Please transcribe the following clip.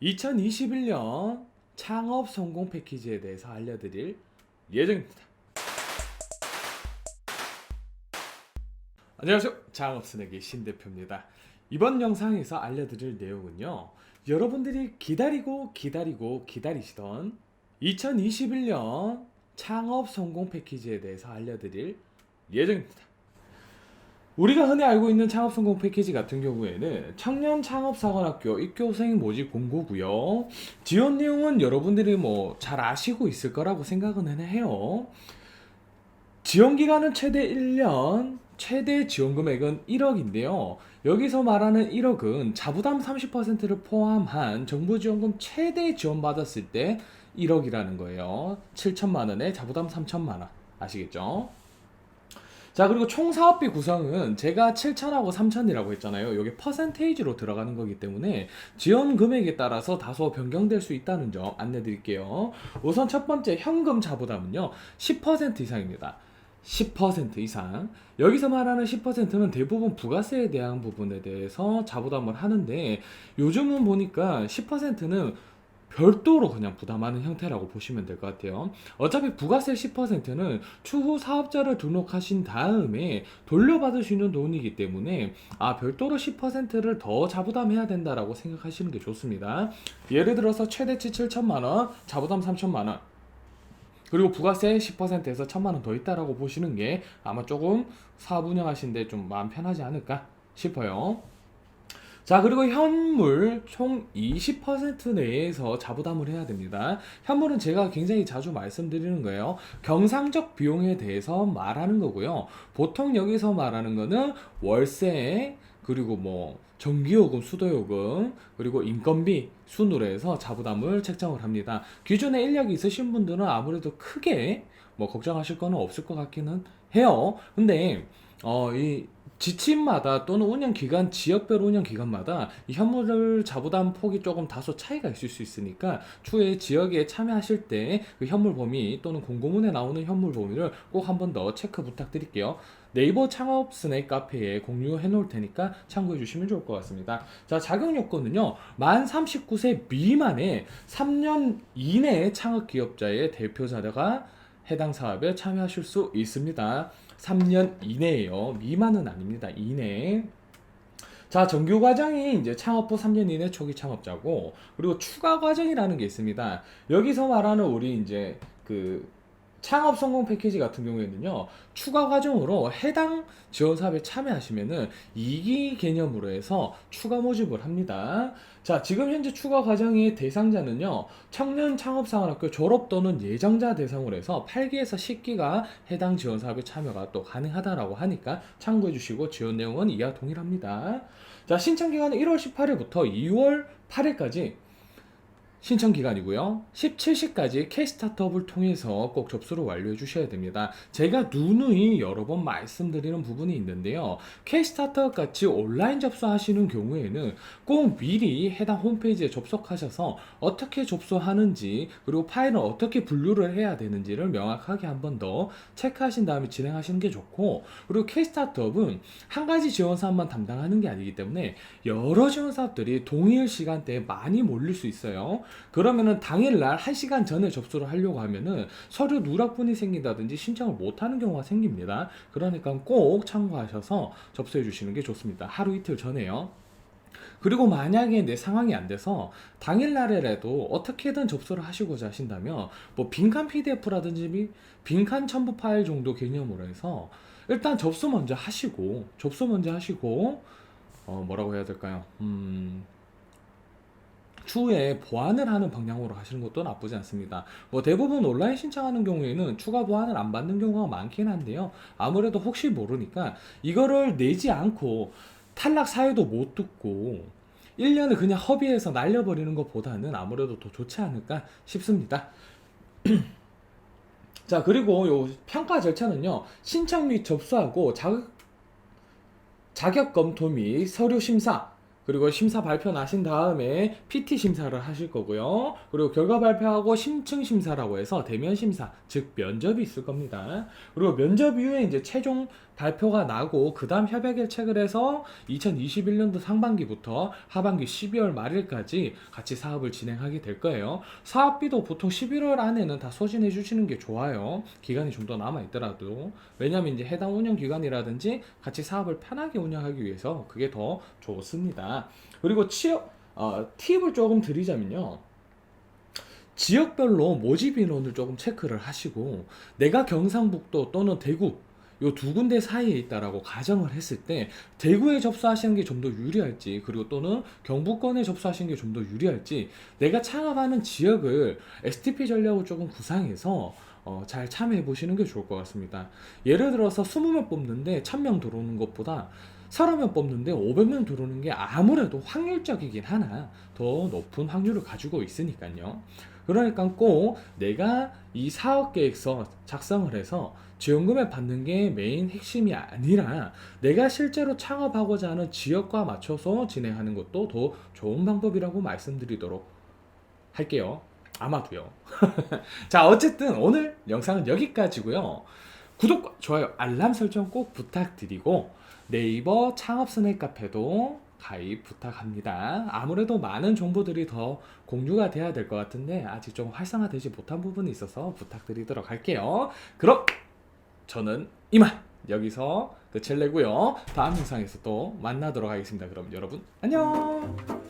2021년 창업 성공 패키지에 대해서 알려드릴 예정입니다. 안녕하세요. 창업스낵의 신대표입니다. 이번 영상에서 알려드릴 내용은요, 여러분들이 기다리시던 2021년 창업 성공 패키지에 대해서 알려드릴 예정입니다. 우리가 흔히 알고 있는 창업 성공 패키지 같은 경우에는 청년 창업사관학교 입교생 모집 공고고요. 지원 내용은 여러분들이 잘 아시고 있을 거라고 생각은 해요. 지원 기간은 최대 1년, 최대 지원 금액은 1억인데요. 여기서 말하는 1억은 자부담 30%를 포함한 정부 지원금 최대 지원받았을 때 1억이라는 거예요. 7천만 원에 자부담 3천만 원. 아시겠죠? 자, 그리고 총 사업비 구성은 제가 7천하고 3천이라고 했잖아요. 이게 퍼센테이지로 들어가는 거기 때문에 지원 금액에 따라서 다소 변경될 수 있다는 점 안내 드릴게요. 우선 첫 번째 현금 자부담은요, 10% 이상입니다. 10% 이상. 여기서 말하는 10%는 대부분 부가세에 대한 부분에 대해서 자부담을 하는데, 요즘은 보니까 10%는 별도로 그냥 부담하는 형태라고 보시면 될 것 같아요. 어차피 부가세 10%는 추후 사업자를 등록하신 다음에 돌려받을 수 있는 돈이기 때문에 별도로 10%를 더 자부담해야 된다라고 생각하시는 게 좋습니다. 예를 들어서 최대치 7천만 원, 자부담 3천만 원. 그리고 부가세 10%에서 1천만 원 더 있다라고 보시는 게 아마 조금 사업 운영하시는데 좀 마음 편하지 않을까 싶어요. 자, 그리고 현물 총 20% 내에서 자부담을 해야 됩니다. 현물은 제가 굉장히 자주 말씀드리는 거예요. 경상적 비용에 대해서 말하는 거고요. 보통 여기서 말하는 거는 월세, 그리고 전기요금, 수도요금, 그리고 인건비 순으로 해서 자부담을 책정을 합니다. 기존에 인력이 있으신 분들은 아무래도 크게 걱정하실 거는 없을 것 같기는 해요. 근데 이 지침마다 또는 운영기간, 지역별 운영기간마다 이 현물 자부담 폭이 조금 다소 차이가 있을 수 있으니까 추후에 지역에 참여하실 때 그 현물 범위 또는 공고문에 나오는 현물 범위를 꼭 한 번 더 체크 부탁드릴게요. 네이버 창업 스낵 카페에 공유해 놓을 테니까 참고해 주시면 좋을 것 같습니다. 자, 자격 요건은요, 만 39세 미만의 3년 이내의 창업 기업자의 대표 자료가 해당 사업에 참여하실 수 있습니다. 3년 이내에요. 미만은 아닙니다. 이내. 자, 정규 과정이 이제 창업 후 3년 이내 초기 창업자고, 그리고 추가 과정이라는 게 있습니다. 여기서 말하는 우리 이제 창업 성공 패키지 같은 경우에는요, 추가 과정으로 해당 지원 사업에 참여하시면은 2기 개념으로 해서 추가 모집을 합니다. 자, 지금 현재 추가 과정의 대상자는요, 청년 창업사관학교 졸업 또는 예정자 대상으로 해서 8기에서 10기가 해당 지원 사업에 참여가 또 가능하다라고 하니까 참고해 주시고, 지원 내용은 이와 동일합니다. 자, 신청 기간은 1월 18일부터 2월 8일까지 신청 기간이고요. 17시까지 K스타트업을 통해서 꼭 접수를 완료해 주셔야 됩니다. 제가 누누이 여러 번 말씀드리는 부분이 있는데요. K스타트업 같이 온라인 접수하시는 경우에는 꼭 미리 해당 홈페이지에 접속하셔서 어떻게 접수하는지, 그리고 파일은 어떻게 분류를 해야 되는지를 명확하게 한 번 더 체크하신 다음에 진행하시는 게 좋고, 그리고 K스타트업은 한 가지 지원 사업만 담당하는 게 아니기 때문에 여러 지원 사업들이 동일 시간대에 많이 몰릴 수 있어요. 그러면은 당일날 1시간 전에 접수를 하려고 하면은 서류 누락분이 생긴다든지 신청을 못하는 경우가 생깁니다. 그러니까 꼭 참고하셔서 접수해 주시는 게 좋습니다. 하루 이틀 전에요. 그리고 만약에 내 상황이 안 돼서 당일날에라도 어떻게든 접수를 하시고자 하신다면 빈칸 PDF라든지 빈칸 첨부 파일 정도 개념으로 해서 일단 접수 먼저 하시고 뭐라고 해야 될까요? 추후에 보완을 하는 방향으로 하시는 것도 나쁘지 않습니다. 대부분 온라인 신청하는 경우에는 추가 보완을 안 받는 경우가 많긴 한데요. 아무래도 혹시 모르니까 이거를 내지 않고 탈락 사유도 못 듣고 1년을 그냥 허비해서 날려버리는 것보다는 아무래도 더 좋지 않을까 싶습니다. 자, 그리고 요 평가 절차는요, 신청 및 접수하고 자격 검토 및 서류 심사, 그리고 심사 발표 나신 다음에 PT 심사를 하실 거고요. 그리고 결과 발표하고 심층 심사라고 해서 대면 심사, 즉 면접이 있을 겁니다. 그리고 면접 이후에 이제 최종 발표가 나고 그 다음 협약일책을 해서 2021년도 상반기부터 하반기 12월 말일까지 같이 사업을 진행하게 될 거예요. 사업비도 보통 11월 안에는 다 소진해 주시는 게 좋아요. 기간이 좀 더 남아 있더라도. 왜냐면 이제 해당 운영 기간이라든지 같이 사업을 편하게 운영하기 위해서 그게 더 좋습니다. 그리고 팁을 조금 드리자면요. 지역별로 모집 인원을 조금 체크를 하시고 내가 경상북도 또는 대구 요 두 군데 사이에 있다라고 가정을 했을 때 대구에 접수하시는 게 좀 더 유리할지 그리고 또는 경북권에 접수하시는 게 좀 더 유리할지 내가 창업하는 지역을 STP 전략을 조금 구상해서 잘 참여해 보시는 게 좋을 것 같습니다. 예를 들어서 20명 뽑는데 1000명 들어오는 것보다 30명 뽑는데 500명 들어오는 게 아무래도 확률적이긴 하나 더 높은 확률을 가지고 있으니까요. 그러니까 꼭 내가 이 사업 계획서 작성을 해서 지원금을 받는 게 메인 핵심이 아니라 내가 실제로 창업하고자 하는 지역과 맞춰서 진행하는 것도 더 좋은 방법이라고 말씀드리도록 할게요. 아마도요. 자, 어쨌든 오늘 영상은 여기까지고요. 구독과 좋아요, 알람 설정 꼭 부탁드리고 네이버 창업 스낵 카페도 가입 부탁합니다. 아무래도 많은 정보들이 더 공유가 돼야 될 것 같은데 아직 좀 활성화되지 못한 부분이 있어서 부탁드리도록 할게요. 그럼 저는 이만 여기서 끝을 내고요. 다음 영상에서 또 만나도록 하겠습니다. 그럼 여러분 안녕.